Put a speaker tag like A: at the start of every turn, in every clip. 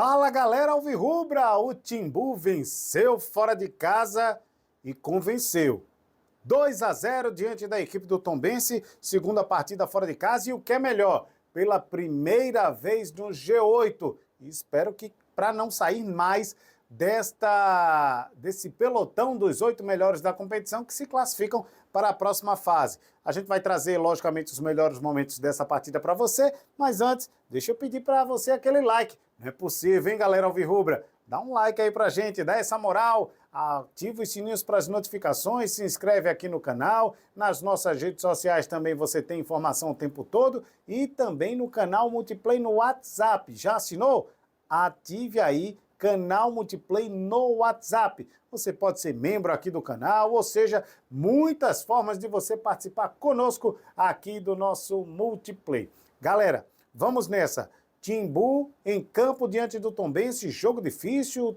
A: Fala galera alvirrubra, o Timbu venceu fora de casa e convenceu. 2-0 diante da equipe do Tombense, segunda partida fora de casa e o que é melhor, pela primeira vez no G8. E espero que para não sair mais desse pelotão dos 8 melhores da competição que se classificam para a próxima fase. A gente vai trazer, logicamente, os melhores momentos dessa partida para você, mas antes, deixa eu pedir para você aquele like. Não é possível, hein, galera alvirrubra? Dá um like aí pra gente, dá essa moral, ativa os sininhos para as notificações, se inscreve aqui no canal, nas nossas redes sociais também você tem informação o tempo todo e também no canal Multiplay no WhatsApp. Já assinou? Ative aí canal Multiplay no WhatsApp. Você pode ser membro aqui do canal, ou seja, muitas formas de você participar conosco aqui do nosso Multiplay. Galera, vamos nessa. Timbu em campo diante do Tombense, jogo difícil,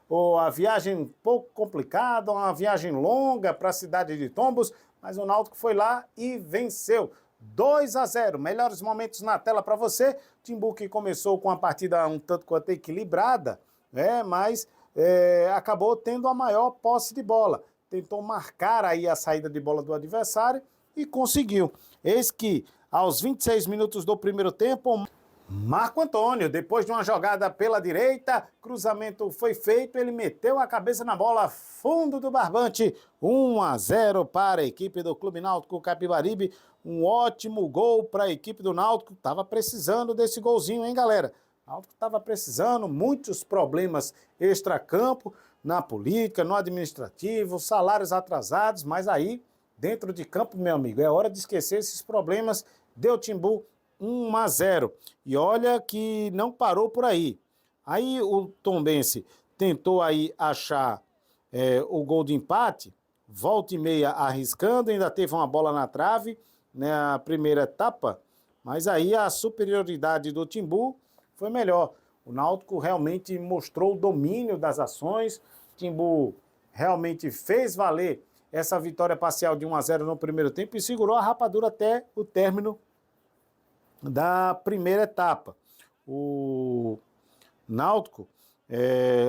A: ou a viagem um pouco complicada, uma viagem longa para a cidade de Tombos, mas o Náutico foi lá e venceu. 2-0, melhores momentos na tela para você. Timbu que começou com a partida um tanto quanto equilibrada, mas acabou tendo a maior posse de bola. Tentou marcar aí a saída de bola do adversário e conseguiu. Eis que aos 26 minutos do primeiro tempo, Marco Antônio, depois de uma jogada pela direita, cruzamento foi feito, ele meteu a cabeça na bola, fundo do barbante, 1-0 para a equipe do Clube Náutico Capibaribe, um ótimo gol para a equipe do Náutico, estava precisando desse golzinho, hein, galera? O Náutico estava precisando, muitos problemas extracampo, na política, no administrativo, salários atrasados, mas aí, dentro de campo, meu amigo, é hora de esquecer esses problemas, deu Timbu 1-0. E olha que não parou por aí. Aí o Tombense tentou aí achar o gol de empate, volta e meia arriscando, ainda teve uma bola na trave, na primeira etapa, mas aí a superioridade do Timbu foi melhor. O Náutico realmente mostrou o domínio das ações, Timbu realmente fez valer essa vitória parcial de 1-0 no primeiro tempo e segurou a rapadura até o término da primeira etapa. O Náutico,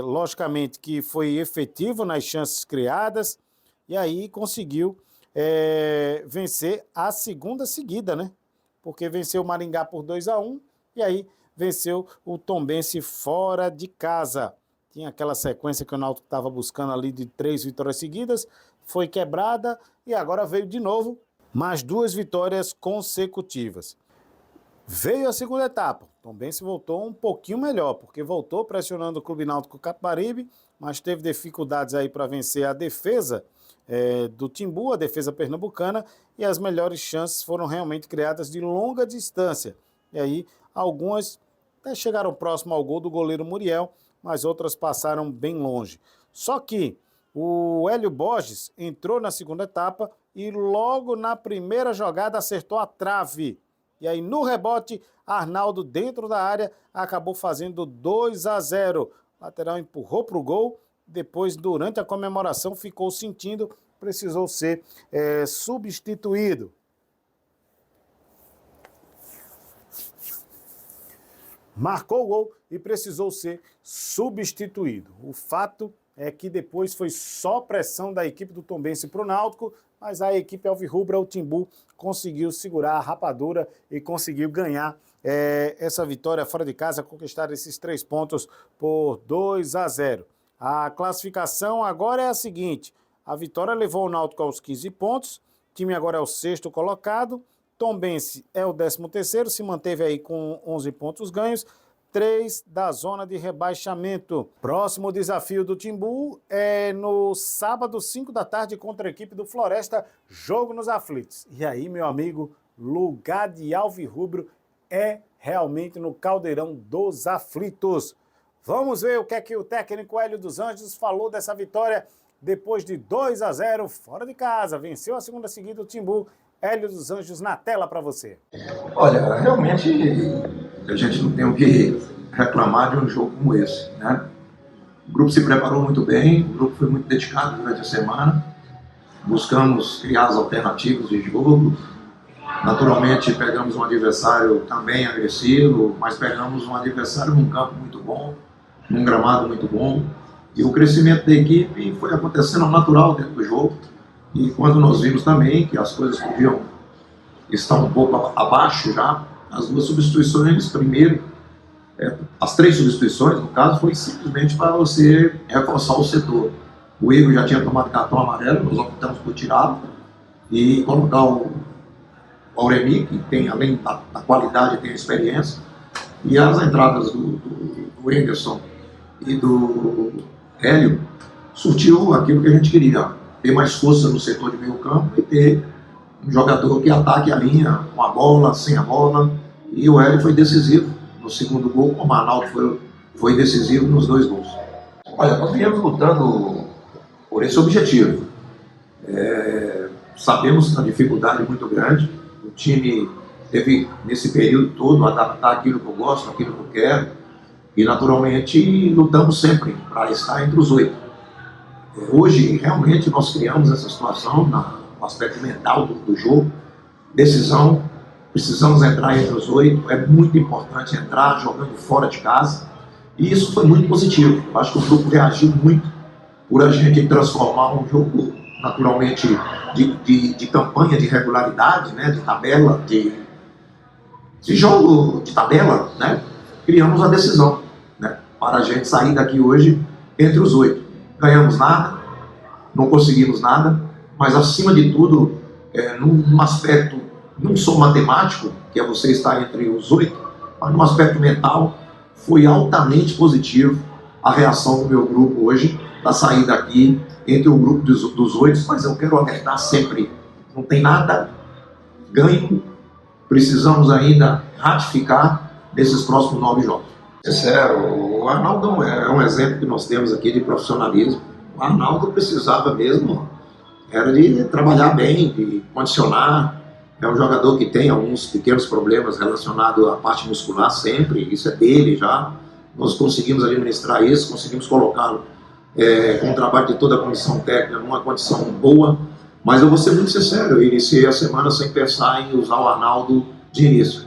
A: logicamente que foi efetivo nas chances criadas e aí conseguiu vencer a segunda seguida, né? Porque venceu o Maringá por 2-1 e aí venceu o Tombense fora de casa. Tinha aquela sequência que o Náutico estava buscando ali de 3 vitórias seguidas, foi quebrada e agora veio de novo mais 2 vitórias consecutivas. Veio a segunda etapa, Tombense voltou um pouquinho melhor, porque voltou pressionando o Clube Náutico Capibaribe, mas teve dificuldades aí para vencer a defesa do Timbu, a defesa pernambucana, e as melhores chances foram realmente criadas de longa distância. E aí, algumas até chegaram próximo ao gol do goleiro Muriel, mas outras passaram bem longe. Só que o Hélio Borges entrou na segunda etapa e logo na primeira jogada acertou a trave. E aí, no rebote, Arnaldo, dentro da área, acabou fazendo 2-0. O lateral empurrou para o gol. Depois, durante a comemoração, ficou sentindo, precisou ser substituído. Marcou o gol e precisou ser substituído. O fato é que depois foi só pressão da equipe do Tombense para o Náutico, mas a equipe alvirrubra, o Timbu, conseguiu segurar a rapadura e conseguiu ganhar essa vitória fora de casa, conquistar esses 3 pontos por 2-0. A classificação agora é a seguinte: a vitória levou o Náutico aos 15 pontos, o time agora é o 6º colocado, Tombense é o 13º, se manteve aí com 11 pontos ganhos, 3 da zona de rebaixamento. Próximo desafio do Timbu é no sábado, 5 da tarde, contra a equipe do Floresta, jogo nos aflitos. E aí, meu amigo, lugar de alvirrubro é realmente no caldeirão dos aflitos. Vamos ver o que é que o técnico Hélio dos Anjos falou dessa vitória depois de 2-0 fora de casa. Venceu a segunda seguida o Timbu. Hélio dos Anjos na tela para você.
B: Olha, realmente a gente não tem o que reclamar de um jogo como esse, né? O grupo se preparou muito bem, o grupo foi muito dedicado durante a semana, buscamos criar as alternativas de jogo. Naturalmente pegamos um adversário também agressivo, mas pegamos um adversário num campo muito bom, num gramado muito bom. E o crescimento da equipe foi acontecendo ao natural dentro do jogo. E quando nós vimos também que as coisas podiam estar um pouco abaixo já, as duas substituições, primeiro, as três substituições, no caso, foi simplesmente para você reforçar o setor. O Igor já tinha tomado cartão amarelo, nós optamos por tirá-lo e colocar o Auremi, que tem, além da qualidade, tem a experiência, e as entradas do Henderson e do Hélio surtiu aquilo que a gente queria, ter mais força no setor de meio campo e ter um jogador que ataque a linha com a bola, sem a bola, e o Hélio foi decisivo no segundo gol, como o Arnaldo foi decisivo nos dois gols. Olha, nós viemos lutando por esse objetivo. Sabemos da dificuldade muito grande, o time teve nesse período todo adaptar aquilo que eu gosto, aquilo que eu quero, e naturalmente lutamos sempre para estar entre os 8. Hoje, realmente, nós criamos essa situação no aspecto mental do jogo, decisão, precisamos entrar entre os 8, é muito importante entrar jogando fora de casa, e isso foi muito positivo. Eu acho que o grupo reagiu muito por a gente transformar um jogo, naturalmente, de campanha, de regularidade, né, de tabela, de jogo de tabela, né, criamos a decisão, né, para a gente sair daqui hoje entre os 8. Ganhamos nada, não conseguimos nada, mas acima de tudo, num aspecto, não só matemático, que é você estar entre os 8, mas num aspecto mental, foi altamente positivo a reação do meu grupo hoje, para sair daqui entre o grupo dos 8, mas eu quero alertar sempre, não tem nada ganho, precisamos ainda ratificar nesses próximos 9 jogos. Sincero, o Arnaldo é um exemplo que nós temos aqui de profissionalismo. O Arnaldo precisava mesmo, era de trabalhar bem, de condicionar. É um jogador que tem alguns pequenos problemas relacionados à parte muscular sempre, isso é dele já. Nós conseguimos administrar isso, conseguimos colocá-lo com o trabalho de toda a comissão técnica numa condição boa, mas eu vou ser muito sincero, eu iniciei a semana sem pensar em usar o Arnaldo de início.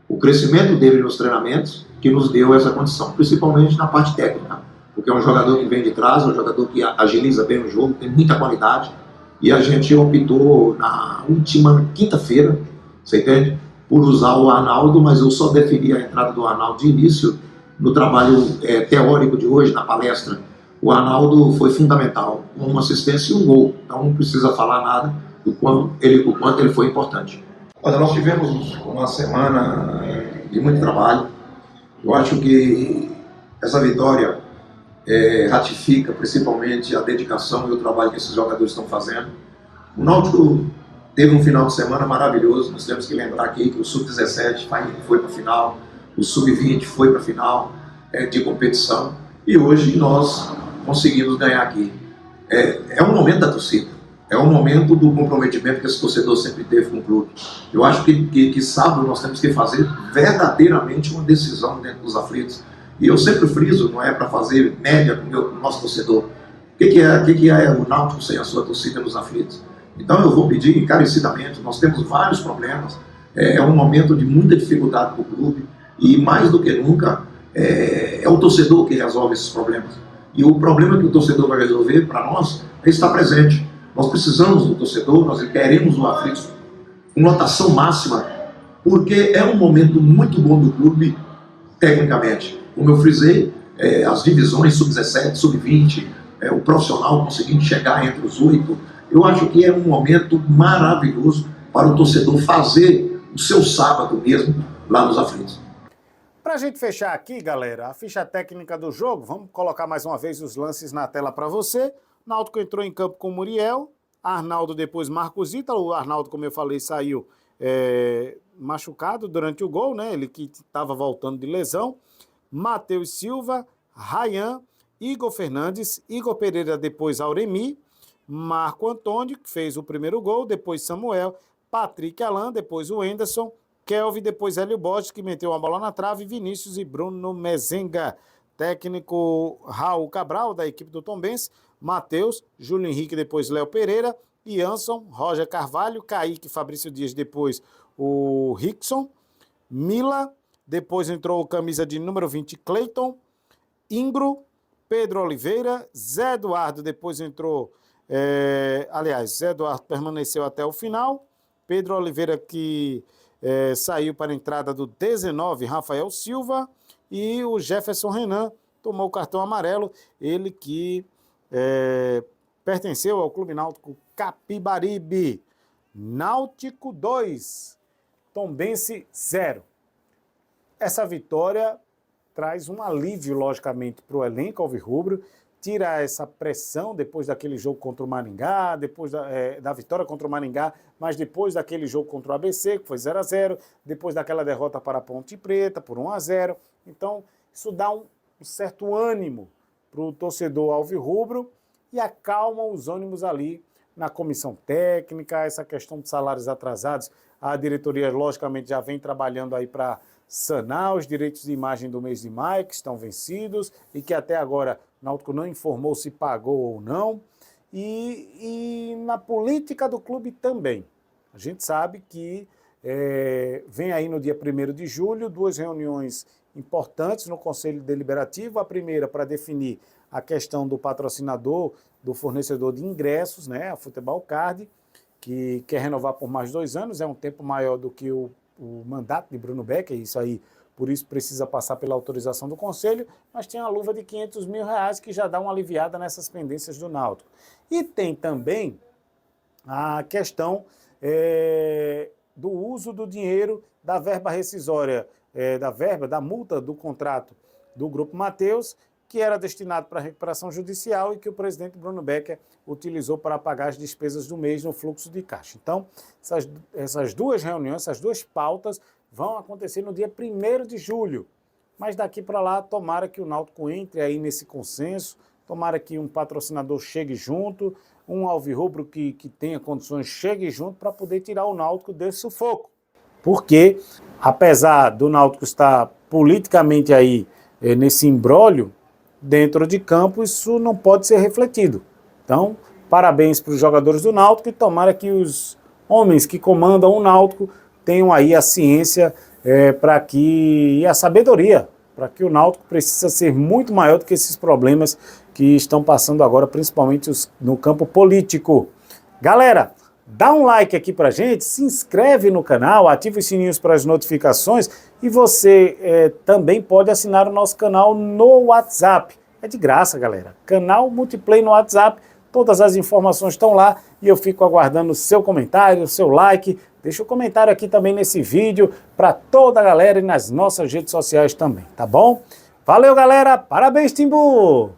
B: O crescimento dele nos treinamentos que nos deu essa condição, principalmente na parte técnica, porque é um jogador que vem de trás, é um jogador que agiliza bem o jogo, tem muita qualidade, e a gente optou na última quinta-feira, você entende? Por usar o Arnaldo, mas eu só deferi a entrada do Arnaldo de início no trabalho teórico de hoje, na palestra. O Arnaldo foi fundamental, com uma assistência e um gol, então não precisa falar nada do quanto ele foi importante. Olha, nós tivemos uma semana de muito trabalho. Eu acho que essa vitória ratifica principalmente a dedicação e o trabalho que esses jogadores estão fazendo. O Náutico teve um final de semana maravilhoso, nós temos que lembrar aqui que o Sub-17 foi para a final, o Sub-20 foi para a final de competição, e hoje nós conseguimos ganhar aqui. É um momento da torcida, é um momento do comprometimento que esse torcedor sempre teve com o clube. Eu acho que sábado nós temos que fazer verdadeiramente uma decisão dentro dos aflitos. E eu sempre friso, não é para fazer média com o nosso torcedor. O que é o Náutico sem a sua torcida nos aflitos? Então eu vou pedir encarecidamente, nós temos vários problemas, é um momento de muita dificuldade para o clube, e mais do que nunca, é o torcedor que resolve esses problemas. E o problema que o torcedor vai resolver para nós é estar presente. Nós precisamos do torcedor, nós queremos o aflitos com lotação máxima, porque é um momento muito bom do clube, tecnicamente. Como eu frisei, as divisões sub-17, sub-20, o profissional conseguindo chegar entre os 8, eu acho que é um momento maravilhoso para o torcedor fazer o seu sábado mesmo lá nos aflitos.
A: Para a gente fechar aqui, galera, a ficha técnica do jogo, vamos colocar mais uma vez os lances na tela para você. Náutico entrou em campo com Muriel, Arnaldo depois Marcos Ítalo. O Arnaldo, como eu falei, saiu machucado durante o gol, né? Ele que estava voltando de lesão. Matheus Silva, Rayan, Igor Fernandes, Igor Pereira, depois Auremi, Marco Antônio, que fez o primeiro gol, depois Samuel, Patrick Alain, depois o Henderson, Kelvin, depois Hélio Borges, que meteu a bola na trave, Vinícius e Bruno Mezenga. Técnico Raul Cabral, da equipe do Tombense, Matheus, Júlio Henrique, depois Léo Pereira, Ianson, Roger Carvalho, Kaique, Fabrício Dias, depois o Rickson, Mila, depois entrou o camisa de número 20, Cleiton, Ingro, Pedro Oliveira, Zé Eduardo depois entrou, Zé Eduardo permaneceu até o final, Pedro Oliveira que saiu para a entrada do 19, Rafael Silva, e o Jefferson Renan tomou o cartão amarelo, ele que pertenceu ao Clube Náutico Capibaribe. Náutico 2, Tombense 0. Essa vitória traz um alívio, logicamente, para o elenco alvirrubro, tira essa pressão depois daquele jogo contra o Maringá, depois da vitória contra o Maringá, mas depois daquele jogo contra o ABC, que foi 0-0, depois daquela derrota para a Ponte Preta, por 1-0. Então, isso dá um certo ânimo para o torcedor alvirrubro e acalma os ânimos ali na comissão técnica, essa questão de salários atrasados. A diretoria, logicamente, já vem trabalhando aí para sanar os direitos de imagem do mês de maio, que estão vencidos e que até agora o Náutico não informou se pagou ou não. E na política do clube também. A gente sabe que vem aí no dia 1º de julho 2 reuniões importantes no Conselho Deliberativo. A primeira para definir a questão do patrocinador, do fornecedor de ingressos, né, a Futebol Card, que quer renovar por mais 2 anos, é um tempo maior do que o mandato de Bruno Becker, isso aí, por isso precisa passar pela autorização do Conselho, mas tem a luva de R$500 mil que já dá uma aliviada nessas pendências do Náutico. E tem também a questão do uso do dinheiro da verba rescisória, da multa do contrato do Grupo Mateus, que era destinado para recuperação judicial e que o presidente Bruno Becker utilizou para pagar as despesas do mês no fluxo de caixa. Então, essas 2 reuniões, essas 2 pautas vão acontecer no dia 1º de julho. Mas daqui para lá, tomara que o Náutico entre aí nesse consenso, tomara que um patrocinador chegue junto, um alvirrubro que tenha condições chegue junto para poder tirar o Náutico desse sufoco. Porque, apesar do Náutico estar politicamente aí nesse imbróglio, dentro de campo isso não pode ser refletido. Então, parabéns para os jogadores do Náutico e tomara que os homens que comandam o Náutico tenham aí a ciência e a sabedoria, para que o Náutico precisa ser muito maior do que esses problemas que estão passando agora, principalmente no campo político. Galera, dá um like aqui pra gente, se inscreve no canal, ativa os sininhos para as notificações e você também pode assinar o nosso canal no WhatsApp. É de graça, galera. Canal Multiplay no WhatsApp, todas as informações estão lá e eu fico aguardando o seu comentário, o seu like. Deixa o comentário aqui também nesse vídeo para toda a galera e nas nossas redes sociais também, tá bom? Valeu, galera. Parabéns, Timbu!